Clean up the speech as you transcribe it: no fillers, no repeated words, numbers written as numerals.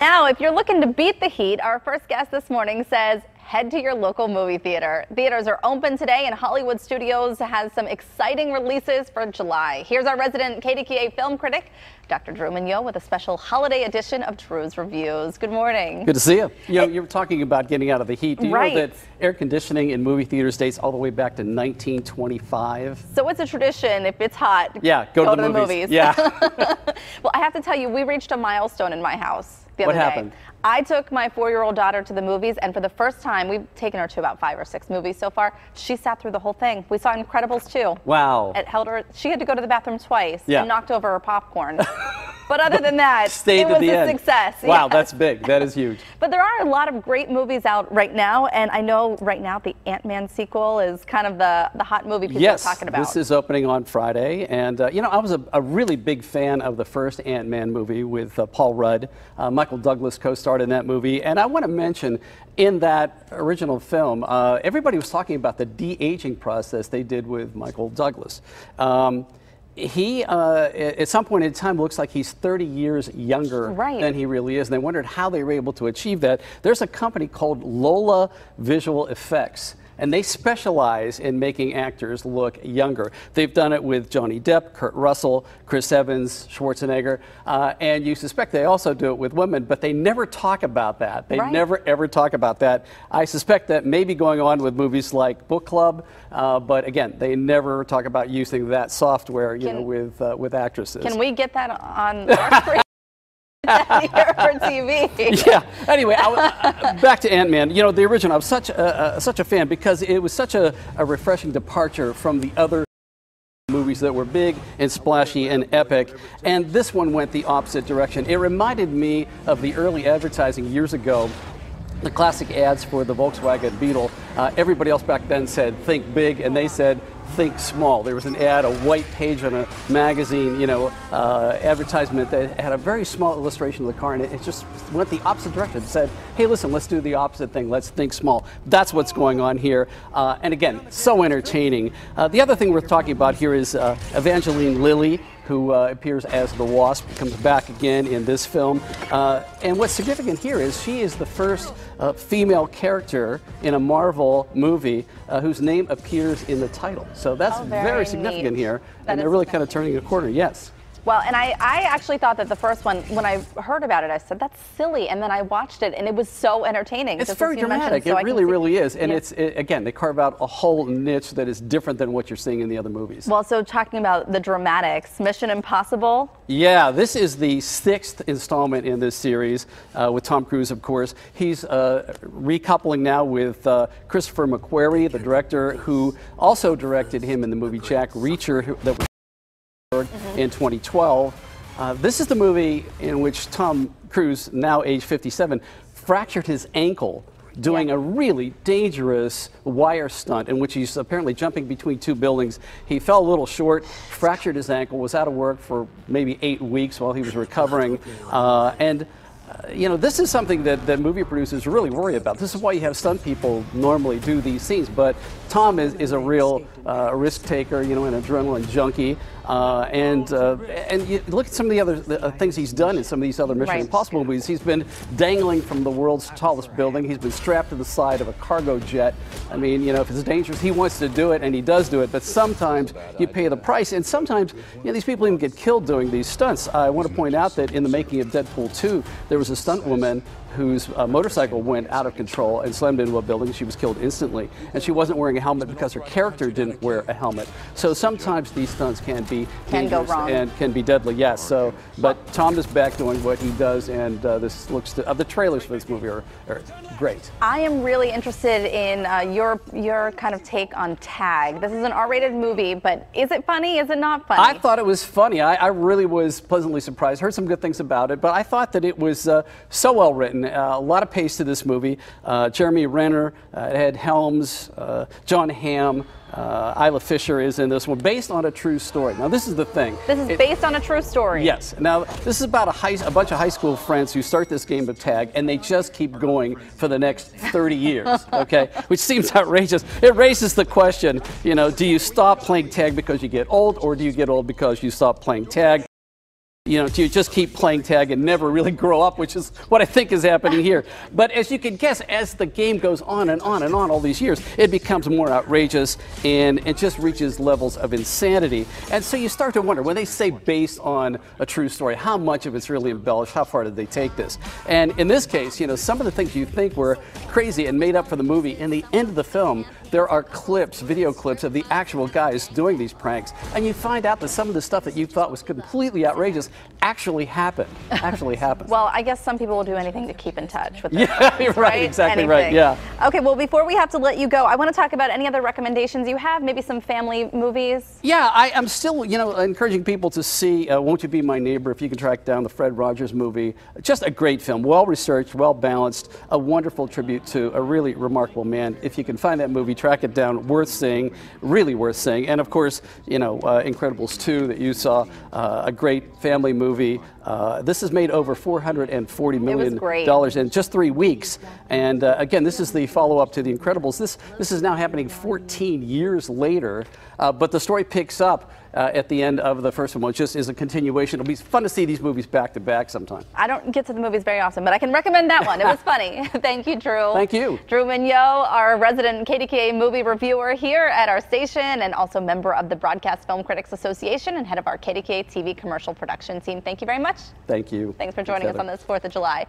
Now, if you're looking to beat the heat, our first guest this morning says head to your local movie theater. Theaters are open today, and Hollywood Studios has some exciting releases for July. Here's our resident KDKA film critic, Dr. Drew Moniot, with a special holiday edition of Drew's Reviews. Good morning. Good to see you. You know, you were talking about getting out of the heat. Do you Right. know that air conditioning in movie theaters dates all the way back to 1925? So it's a tradition, if it's hot, Yeah, go to the movies. Yeah. Well, I have to tell you, we reached a milestone in my house the other What happened? day. I took my 4-year-old daughter to the movies, and for the first time, we've taken her to about 5 or 6 movies so far. She sat through the whole thing. We saw Incredibles 2. Wow. It held her. She had to go to the bathroom twice Yeah. and knocked over her popcorn. But other than that, Stayed it to was the a end. success. Wow, Yes. that's big. That is huge. But there are a lot of great movies out right now, and I know right now the Ant-Man sequel is kind of the hot movie people are talking about. This is opening on Friday, and you know, I was a really big fan of the first Ant-Man movie with Paul Rudd. Michael Douglas co-starred in that movie, and I want to mention in that original film, everybody was talking about the de-aging process they did with Michael Douglas. He, at some point in time, looks like he's 30 years younger than he really is. And they wondered how they were able to achieve that. There's a company called Lola Visual Effects, and they specialize in making actors look younger. They've done it with Johnny Depp, Kurt Russell, Chris Evans, Schwarzenegger, and you suspect they also do it with women, but they never talk about that. They never, ever talk about that. I suspect that may be going on with movies like Book Club, but again, they never talk about using that software, you know, with actresses. Can we get that on our screen? Here for TV. Yeah. Anyway, back to Ant-Man. You know, the original. I was such a fan because it was such a refreshing departure from the other movies that were big and splashy and epic, and this one went the opposite direction. It reminded me of the early advertising years ago. The classic ads for the Volkswagen Beetle. Everybody else back then said think big, and they said think small. There was an ad, a white page on a magazine, you know, advertisement that had a very small illustration of the car, and it just went the opposite direction. It said, hey, listen, let's do the opposite thing. Let's think small. That's what's going on here. And again, so entertaining. The other thing worth talking about here is Evangeline Lilly, who appears as the Wasp, comes back again in this film. And what's significant here is she is the first female character in a Marvel movie whose name appears in the title. So that's very significant here, and they're really kind of turning a corner, yes. Well, and I actually thought that the first one, when I heard about it, I said, that's silly. And then I watched it, and it was so entertaining. It's very dramatic. It really, really is. And it's, again, they carve out a whole niche that is different than what you're seeing in the other movies. Well, so talking about the dramatics, Mission Impossible. Yeah, this is the 6th installment in this series with Tom Cruise, of course. He's recoupling now with Christopher McQuarrie, the director, who also directed him in the movie Jack Reacher that was in 2012. This is the movie in which Tom Cruise, now age 57, fractured his ankle doing a really dangerous wire stunt in which he's apparently jumping between 2 buildings. He fell a little short, fractured his ankle, was out of work for maybe 8 weeks while he was recovering. You know, this is something that movie producers really worry about. This is why you have stunt people normally do these scenes. But Tom is a real risk taker, you know, an adrenaline junkie. And you look at some of the other things he's done in some of these other Mission Impossible movies. He's been dangling from the world's tallest building. He's been strapped to the side of a cargo jet. I mean, you know, if it's dangerous, he wants to do it, and he does do it. But sometimes you pay the price, and sometimes, you know, these people even get killed doing these stunts. I want to point out that in the making of Deadpool 2, there was a stunt woman whose motorcycle went out of control and slammed into a building. She was killed instantly, and she wasn't wearing a helmet because her character didn't wear a helmet. So sometimes these stunts can be dangerous and can be deadly. Yes. So, but Tom is back doing what he does, and this looks to, the trailers for this movie are great. I am really interested in your kind of take on Tag. This is an R-rated movie, but is it funny? Is it not funny? I thought it was funny. I really was pleasantly surprised. Heard some good things about it, but I thought that it was so well written. A lot of pace to this movie. Jeremy Renner, Ed Helms, John Hamm, Isla Fisher is in this one, based on a true story. Now, this is the thing. This is based on a true story. Yes. Now, this is about a bunch of high school friends who start this game of tag, and they just keep going for the next 30 years, okay? Which seems outrageous. It raises the question, you know, do you stop playing tag because you get old, or do you get old because you stop playing tag? You know, to just keep playing tag and never really grow up, which is what I think is happening here. But as you can guess, as the game goes on and on and on all these years, it becomes more outrageous and it just reaches levels of insanity. And so you start to wonder, when they say based on a true story, how much of it's really embellished? How far did they take this? And in this case, you know, some of the things you think were crazy and made up for the movie, in the end of the film, there are clips, video clips of the actual guys doing these pranks, and you find out that some of the stuff that you thought was completely outrageous actually happened. Well, I guess some people will do anything to keep in touch with their Yeah, friends, you're right, exactly anything. right, yeah. Okay, well, before we have to let you go, I want to talk about any other recommendations you have, maybe some family movies. Yeah, I'm still, you know, encouraging people to see Won't You Be My Neighbor, if you can track down the Fred Rogers movie. Just a great film, well-researched, well-balanced, a wonderful tribute to a really remarkable man. If you can find that movie, track it down, worth seeing, really worth seeing. And of course, you know, Incredibles 2 that you saw, a great family movie. This has made over $440 million in just 3 weeks. And again, this is the follow-up to The Incredibles. This is now happening 14 years later, but the story picks up at the end of the first one, which just is a continuation. It'll be fun to see these movies back to back sometime. I don't get to the movies very often, but I can recommend that one. It was funny. Thank you, Drew. Thank you. Drew Moniot, our resident KDKA movie reviewer here at our station, and also member of the Broadcast Film Critics Association and head of our KDKA TV commercial production team. Thank you very much. Thank you. Thanks for joining us on this 4th of July.